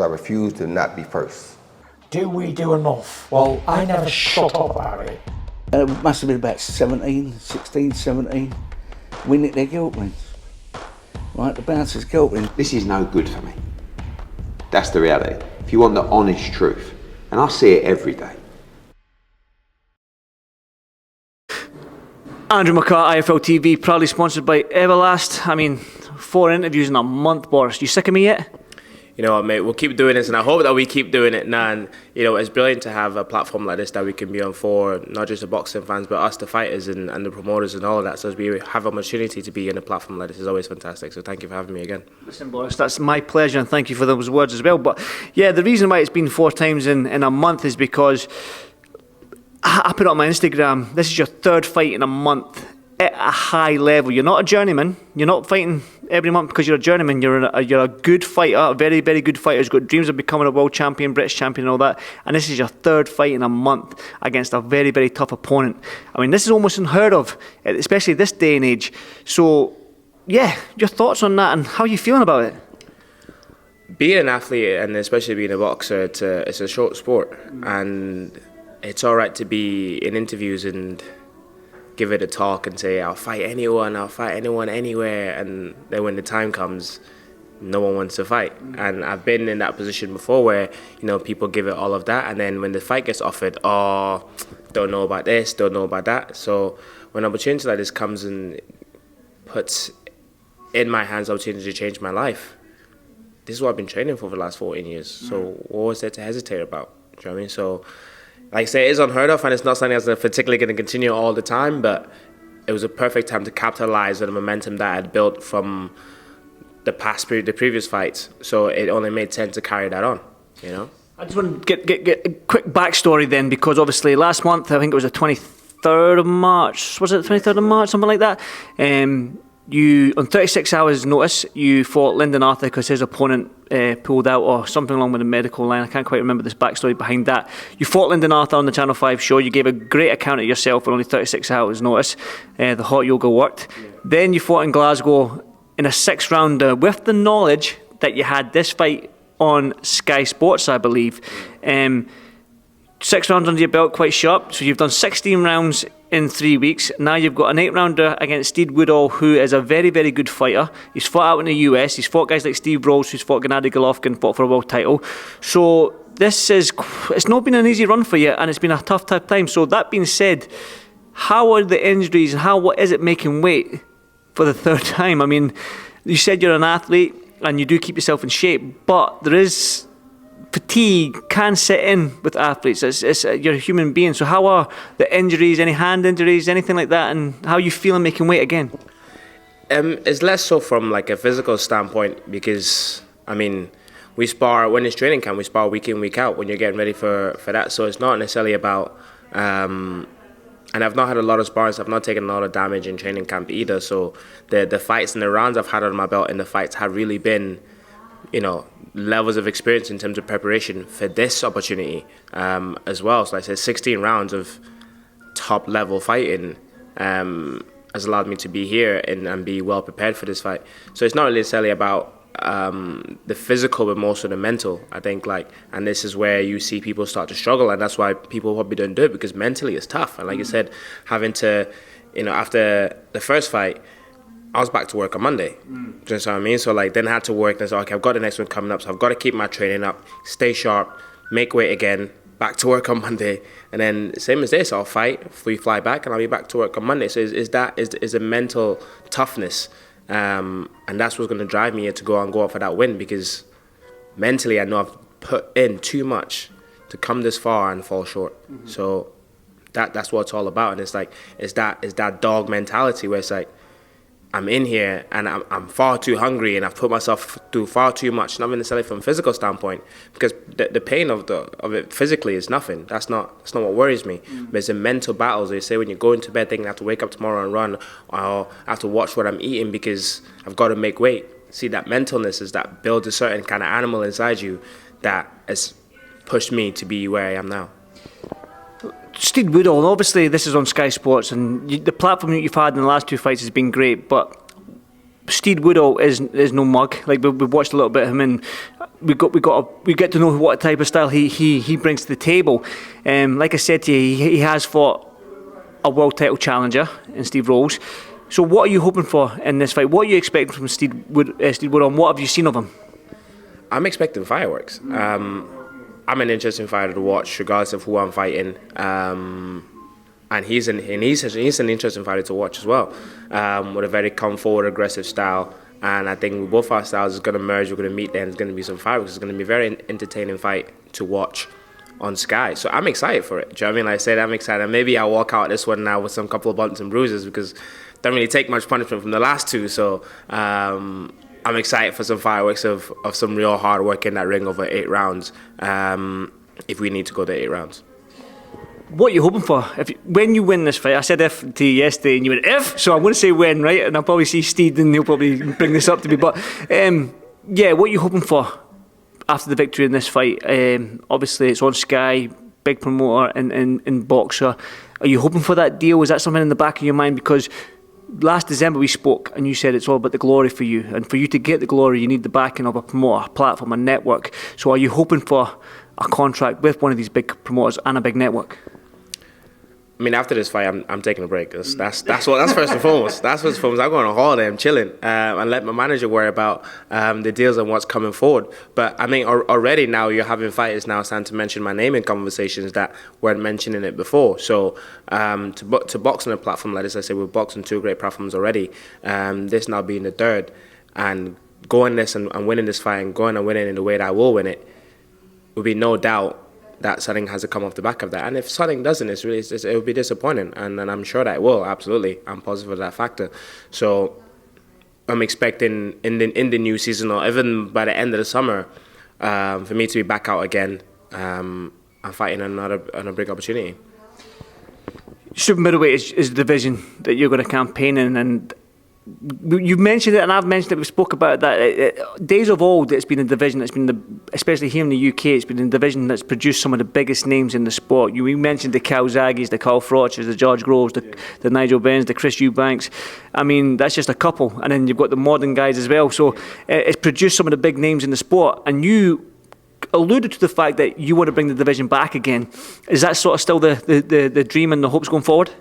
I refuse to not be first. Do we do enough? Well, I never shut up about it. It must have been about 16, 17. We nicked their guilt rings. Right, the bouncer's guilt ring. This is no good for me. That's the reality. If you want the honest truth, and I see it every day. Andrew McCART, IFL TV, proudly sponsored by Everlast. I mean, 4 interviews in a month, Boris. You sick of me yet? You know what, mate, we'll keep doing this, and I hope that we keep doing it now. And, you know, it's brilliant to have a platform like this that we can be on for, not just the boxing fans, but us, the fighters and the promoters and all of that. So as we have an opportunity to be in a platform like this is always fantastic. So thank you for having me again. Listen, Boris, that's my pleasure, and thank you for those words as well. But, yeah, the reason why it's been 4 times in a month is because I put it on my Instagram, this is your 3rd fight in a month at a high level. You're not a journeyman. You're not fighting every month because you're a journeyman. You're a good fighter, a very, very good fighter who's got dreams of becoming a world champion, British champion and all that. And this is your 3rd fight in a month against a very, very tough opponent. I mean, this is almost unheard of, especially this day and age. So, yeah, your thoughts on that and how are you feeling about it? Being an athlete, and especially being a boxer, it's a short sport. And it's all right to be in interviews and give it a talk and say, I'll fight anyone anywhere, and then when the time comes, no one wants to fight. And I've been in that position before where, you know, people give it all of that, and then when the fight gets offered, oh, don't know about this, don't know about that. So when an opportunity like this comes and puts in my hands the opportunity to change my life, this is what I've been training for the last 14 years. So what was there to hesitate about? Do you know what I mean? So, like I say, it is unheard of, and it's not something that's particularly going to continue all the time, but it was a perfect time to capitalize on the momentum that I had built from the previous fights. So it only made sense to carry that on, you know? I just want to get a quick backstory then, because obviously last month, I think it was the 23rd of March, was it the 23rd of March, something like that? You, on 36 hours notice, you fought Lyndon Arthur because his opponent pulled out or something along with the medical line. I can't quite remember this backstory behind that. You fought Lyndon Arthur on the Channel 5 show. You gave a great account of yourself with only 36 hours notice. The hot yoga worked. Yeah. Then you fought in Glasgow in a 6-rounder with the knowledge that you had this fight on Sky Sports, I believe. 6 rounds under your belt, quite sharp. So you've done 16 rounds in 3 weeks. Now you've got an 8-rounder against Steed Woodall, who is a very, very good fighter. He's fought out in the US. He's fought guys like Steve Rose, who's fought Gennady Golovkin, fought for a world title. So it's not been an easy run for you, and it's been a tough time. So that being said, how are the injuries and what is it making weight for the 3rd time? I mean, you said you're an athlete and you do keep yourself in shape, but there is fatigue can set in with athletes. You're a human being. So how are the injuries, any hand injuries, anything like that, and how are you feeling making weight again? It's less so from like a physical standpoint, because I mean, we spar when it's training camp, we spar week in, week out when you're getting ready for that. So it's not necessarily about and I've not had a lot of sparring, so I've not taken a lot of damage in training camp either. So the fights and the rounds I've had on my belt in the fights have really been, you know, levels of experience in terms of preparation for this opportunity as well. So like I said, 16 rounds of top level fighting has allowed me to be here and be well prepared for this fight. So it's not necessarily about the physical, but more so the mental, I think. And this is where you see people start to struggle, and that's why people probably don't do it, because mentally it's tough. And like you said, having to, you know, after the first fight, I was back to work on Monday. Do you know what I mean? So then I had to work, and I said, okay, I've got the next one coming up, so I've got to keep my training up, stay sharp, make weight again, back to work on Monday. And then same as this, I'll fight, we fly back, and I'll be back to work on Monday. So is a mental toughness, and that's what's going to drive me here to go out for that win, because mentally I know I've put in too much to come this far and fall short. So that's what it's all about. And it's that dog mentality where it's like, I'm in here and I'm far too hungry, and I've put myself through far too much, not necessarily from a physical standpoint, because the pain of it physically is nothing. That's not what worries me. But it's the mental battles. They say when you go into bed thinking I have to wake up tomorrow and run, or I have to watch what I'm eating because I've got to make weight. See, that mentalness is that builds a certain kind of animal inside you that has pushed me to be where I am now. Steed Woodall, obviously this is on Sky Sports, and the platform that you've had in the last 2 fights has been great, but Steed Woodall is no mug. Like we've watched a little bit of him, and we get to know what type of style he brings to the table. Like I said to you, he has fought a world title challenger in Steve Rolls. So what are you hoping for in this fight? What are you expecting from Steed Woodall, and what have you seen of him? I'm expecting fireworks. I'm an interesting fighter to watch, regardless of who I'm fighting. And he's an interesting fighter to watch as well, with a very come forward, aggressive style. And I think with both our styles is going to merge. We're going to meet there, and there's going to be some fireworks. It's going to be a very entertaining fight to watch on Sky. So I'm excited for it. Do you know what I mean? Like I said, I'm excited. Maybe I'll walk out this one now with some couple of bumps and bruises because I don't really take much punishment from the last two. So I'm excited for some fireworks of some real hard work in that ring over 8 rounds, if we need to go to 8 rounds. What are you hoping for? When you win this fight, I said if to you yesterday and you went if, so I'm going to say when, right? And I'll probably see Steed and he'll probably bring this up to me. But what are you hoping for after the victory in this fight? Obviously it's on Sky, big promoter in boxer. Are you hoping for that deal? Is that something in the back of your mind? Because last December we spoke and you said it's all about the glory for you. And for you to get the glory, you need the backing of a promoter, a platform, a network. So are you hoping for a contract with one of these big promoters and a big network? I mean, after this fight, I'm taking a break. That's first and foremost. That's first and foremost. I'm going on holiday. I'm chilling, and let my manager worry about the deals and what's coming forward. But I mean, already now you're having fighters now starting to mention my name in conversations that weren't mentioning it before. So to box on a platform like this, I say we've boxed on 2 great platforms already. This now being the 3rd, and going this and winning this fight and going and winning in the way that I will win it, will be no doubt that something has to come off the back of that. And if something doesn't, it will be disappointing. And I'm sure that it will, absolutely. I'm positive of that factor. So I'm expecting in the new season, or even by the end of the summer, for me to be back out again and fighting on a big opportunity. Super middleweight is the division that you're going to campaign in, and you've mentioned it and I've mentioned it, we spoke about that. Days of old, it's been a division that's been, especially here in the UK, it's been a division that's produced some of the biggest names in the sport. We mentioned the Calzaghes, the Carl Frochers, the George Groves, the Nigel Benns, the Chris Eubanks. I mean, that's just a couple. And then you've got the modern guys as well. So it's produced some of the big names in the sport. And you alluded to the fact that you want to bring the division back again. Is that sort of still the dream and the hopes going forward?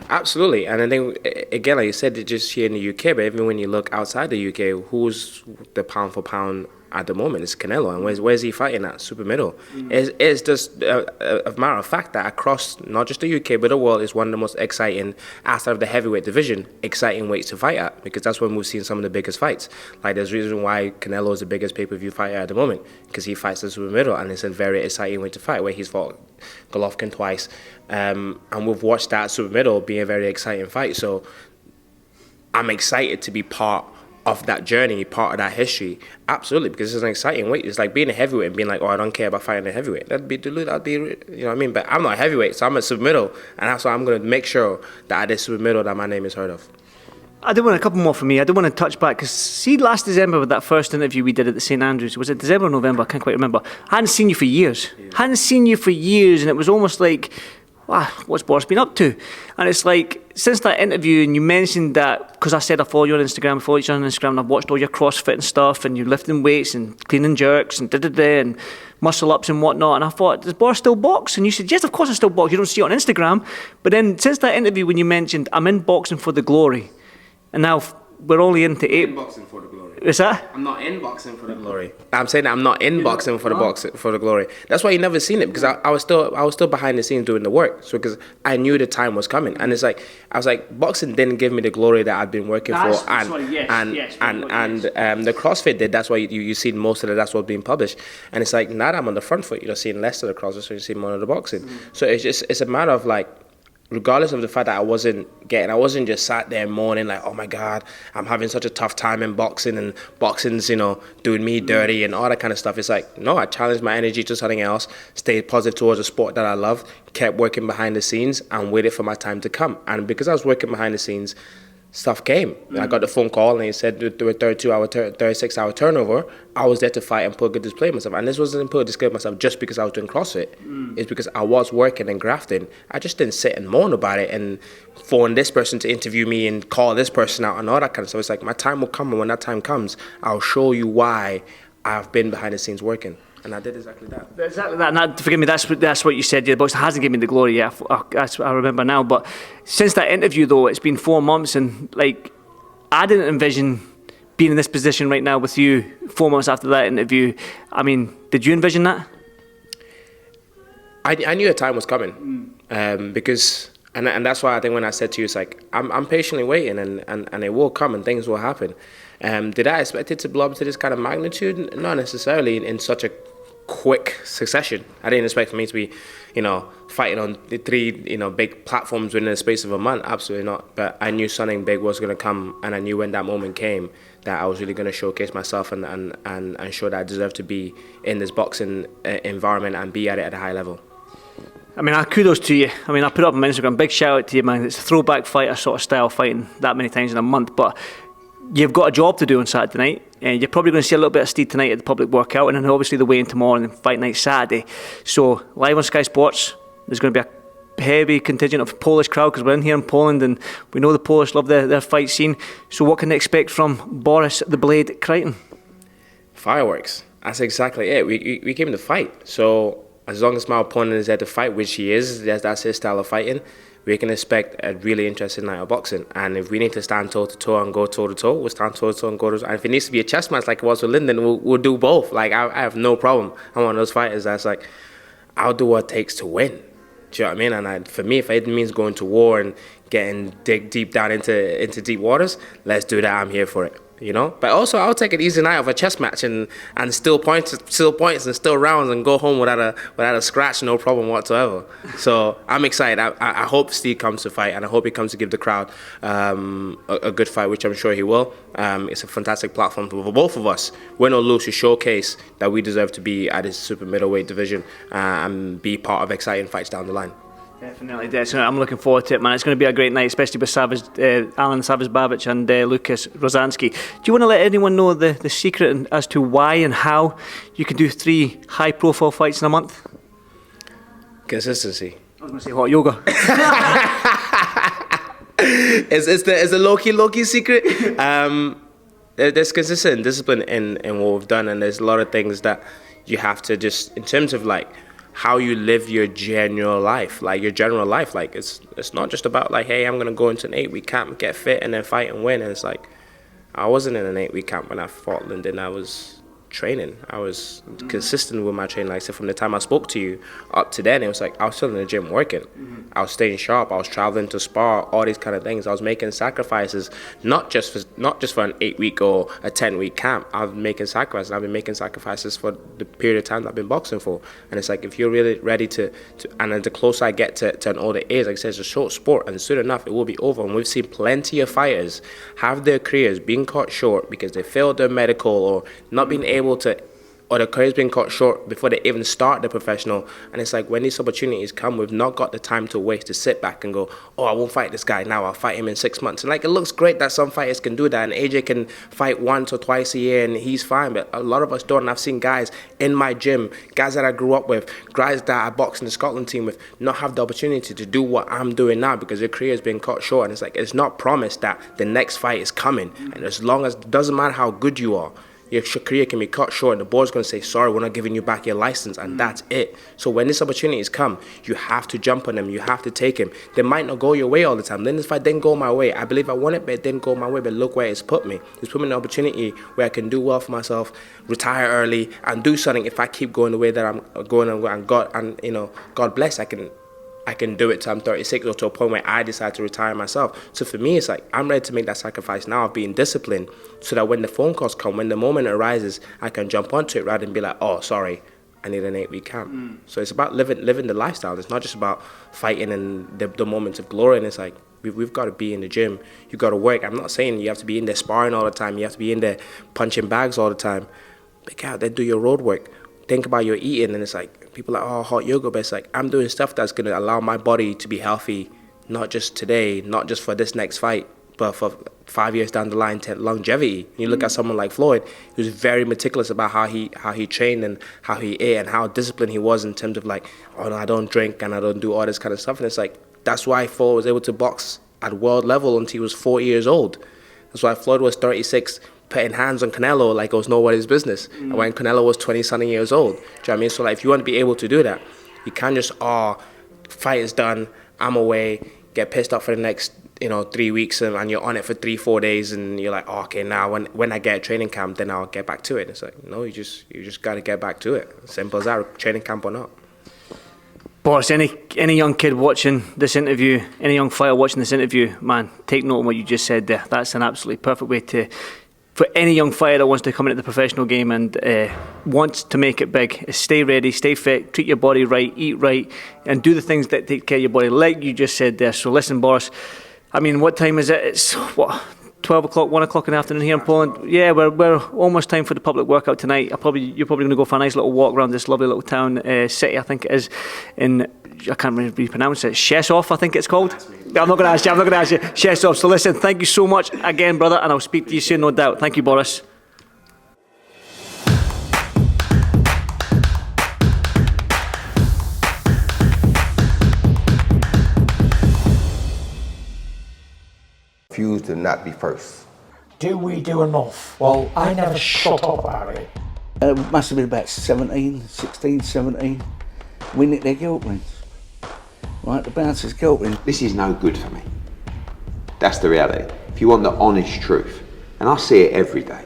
Absolutely, and I think, again, like you said, it's just here in the UK, but even when you look outside the UK, who's the pound for pound at the moment? It's Canelo, and where's he fighting at? Super middle. It's just a matter of fact that across not just the UK but the world, is one of the most exciting, outside of the heavyweight division, exciting weights to fight at, because that's when we've seen some of the biggest fights. Like, there's a reason why Canelo is the biggest pay-per-view fighter at the moment, because he fights the super middle, and it's a very exciting way to fight, where he's fought Golovkin twice, and we've watched that super middle be a very exciting fight. So I'm excited to be part of that journey, part of that history. Absolutely, because it's an exciting weight. It's like being a heavyweight and being like, oh, I don't care about fighting a heavyweight. That'd be, you know what I mean? But I'm not a heavyweight, so I'm a super middle, and that's why I'm going to make sure that at this super middle that my name is heard of. I do want a couple more from me. I do want to touch back, because see, last December with that first interview we did at the St Andrews, was it December or November? I can't quite remember. I hadn't seen you for years. Hadn't seen you for years, and it was almost like, wow, what's Boris been up to? And it's like, since that interview, and you mentioned that, because I said I follow you on Instagram, I follow you on Instagram, and I've watched all your CrossFit and stuff, and you're lifting weights and cleaning jerks and and muscle ups and whatnot, and I thought, does Boris still box? And you said, yes, of course I still box. You don't see it on Instagram. But then, since that interview, when you mentioned, I'm in boxing for the glory, and now we're only into 8. In boxing for the glory. Is that? I'm not in boxing for the glory. I'm saying that I'm not in boxing for the glory. That's why you never seen it, because I was still behind the scenes doing the work. So because I knew the time was coming, and it's like I was like, boxing didn't give me the glory that I've been working for, and the CrossFit did. That's why you see most of it. That's what's being published, and it's like now that I'm on the front foot, you're seeing less of the CrossFit, so you see more of the boxing. So it's a matter of like, regardless of the fact that I wasn't just sat there mourning like, oh my God, I'm having such a tough time in boxing, and boxing's, doing me dirty and all that kind of stuff. It's like, no, I challenged my energy to something else, stayed positive towards a sport that I love, kept working behind the scenes, and waited for my time to come. And because I was working behind the scenes, stuff came. I got the phone call and he said there were 36-hour turnover. I was there to fight and put a good display of myself. And this wasn't put a display of myself just because I was doing CrossFit. It's because I was working and grafting. I just didn't sit and moan about it and phone this person to interview me and call this person out and all that kind of stuff. It's like, my time will come, and when that time comes, I'll show you why I've been behind the scenes working. And I did exactly that. Exactly that. And forgive me, that's what you said. The boxing hasn't given me the glory yet. I remember now. But since that interview, though, it's been 4 months, and like, I didn't envision being in this position right now with you 4 months after that interview. I mean, did you envision that? I knew a time was coming, because, and that's why I think when I said to you, it's like, I'm patiently waiting, and it will come and things will happen. Did I expect it to blow up to this kind of magnitude? Not necessarily in such a quick succession. I didn't expect me to be, fighting on the 3, big platforms within the space of a month. Absolutely not. But I knew something big was going to come, and I knew when that moment came that I was really going to showcase myself and show that I deserve to be in this boxing environment and be at it at a high level. I mean, kudos to you. I mean, I put it up on my Instagram. Big shout out to you, man. It's a throwback fighter sort of style, fighting that many times in a month. But you've got a job to do on Saturday night, and you're probably going to see a little bit of Steed tonight at the public workout, and then obviously the weigh-in tomorrow and fight night Saturday. So live on Sky Sports, there's going to be a heavy contingent of Polish crowd, because we're in here in Poland and we know the Polish love their fight scene. So what can they expect from Boris the Blade Crighton? Fireworks. That's exactly it. We came to fight. So as long as my opponent is there to fight, which he is, that's his style of fighting, we can expect a really interesting night of boxing. And if we need to stand toe-to-toe and go toe-to-toe, we'll stand toe-to-toe and go toe-to-toe. And if it needs to be a chess match like it was with Lyndon, we'll do both. Like, I have no problem. I'm one of those fighters that's like, I'll do what it takes to win. Do you know what I mean? And for me, if it means going to war and dig deep down into deep waters, let's do that. I'm here for it. But also I'll take an easy night of a chess match and still points and still rounds and go home without a scratch, no problem whatsoever. So I'm excited. I hope Steve comes to fight, and I hope he comes to give the crowd a good fight, which I'm sure he will. It's a fantastic platform for both of us, win or lose, to showcase that we deserve to be at this super middleweight division and be part of exciting fights down the line. Definitely. So I'm looking forward to it, man. It's going to be a great night, especially with Alan Savage-Babic and Lucas Rozansky. Do you want to let anyone know the secret as to why and how you can do 3 high-profile fights in a month? Consistency. I was going to say hot yoga. It's the low-key secret. There's consistent discipline in what we've done, and there's a lot of things that you have to just, in terms of like how you live your general life, like it's not just about like, hey, I'm gonna go into an 8-week camp, get fit, and then fight and win. And it's like, I wasn't in an 8-week camp when I fought Lyndon. I was training. I was consistent with my training. Like I said, from the time I spoke to you up to then, it was like I was still in the gym working. I was staying sharp. I was traveling to spar, all these kind of things. I was making sacrifices, not just for an 8-week or a 10-week camp. I was making sacrifices. I've been making sacrifices for the period of time that I've been boxing for. And it's like, if you're really ready to and then the closer I get to an older age, like I said, it's a short sport, and soon enough it will be over. And we've seen plenty of fighters have their careers being cut short because they failed their medical or not being able to, or the career's been cut short before they even start the professional. And it's like, when these opportunities come, we've not got the time to waste to sit back and go, oh, I won't fight this guy now, I'll fight him in 6 months. And like, it looks great that some fighters can do that, and AJ can fight once or twice a year and he's fine, but a lot of us don't. And I've seen guys in my gym, guys that I grew up with, guys that I boxed in the Scotland team with, not have the opportunity to do what I'm doing now because their career has been cut short. And it's like, it's not promised that the next fight is coming. And as long as, it doesn't matter how good you are, your career can be cut short, and the board's going to say, sorry, we're not giving you back your license, and that's it. So when these opportunities come, you have to jump on them. You have to take them. They might not go your way all the time. Then if I didn't go my way, I believe I won it, but it didn't go my way. But look where it's put me. It's put me in an opportunity where I can do well for myself, retire early, and do something. If I keep going the way that I'm going, and God bless, I can do it till I'm 36 or to a point where I decide to retire myself. So for me, it's like, I'm ready to make that sacrifice now of being disciplined so that when the phone calls come, when the moment arises, I can jump onto it rather than be like, oh, sorry, I need an 8-week camp. So it's about living the lifestyle. It's not just about fighting and the moments of glory. And it's like, we've got to be in the gym. You've got to work. I'm not saying you have to be in there sparring all the time. You have to be in there punching bags all the time. But God, then do your road work. Think about your eating, and it's like, people are like, oh, hot yoga, but it's like, I'm doing stuff that's going to allow my body to be healthy, not just today, not just for this next fight, but for 5 years down the line, to longevity. You look at someone like Floyd, he was very meticulous about how he trained and how he ate and how disciplined he was in terms of like, oh no, I don't drink and I don't do all this kind of stuff. And it's like, that's why Floyd was able to box at world level until he was 40 years old. That's why Floyd was 36, putting hands on Canelo like it was nobody's business. And when Canelo was 20-something years old. Do you know what I mean? So like, if you want to be able to do that, you can't just, fight is done, I'm away, get pissed off for the next 3 weeks and you're on it for 3-4 days and you're like, okay, now when I get a training camp, then I'll get back to it. It's like, no, you just got to get back to it. Simple as that, training camp or not. Boris, any young kid watching this interview, any young fighter watching this interview, man, take note of what you just said there. That's an absolutely perfect way for any young fighter that wants to come into the professional game and wants to make it big, is stay ready, stay fit, treat your body right, eat right, and do the things that take care of your body, like you just said there. So listen, Boris, I mean, what time is it? It's, 12 o'clock, 1 o'clock in the afternoon here in Poland. Yeah, we're almost time for the public workout tonight. You're probably going to go for a nice little walk around this lovely little town, city, I think it is, in, I can't really pronounce it, Czesław, I think it's called. I'm not going to ask you, Czesław. So listen, thank you so much again, brother, and I'll speak to you soon, no doubt. Thank you, Boris. Refuse to not be first. Do we do enough? Well, I never shut up about it. It must have been about 16, 17. We nicked their guilt rings. Right, the bouncer's guilt ring. This is no good for me. That's the reality. If you want the honest truth, and I see it every day,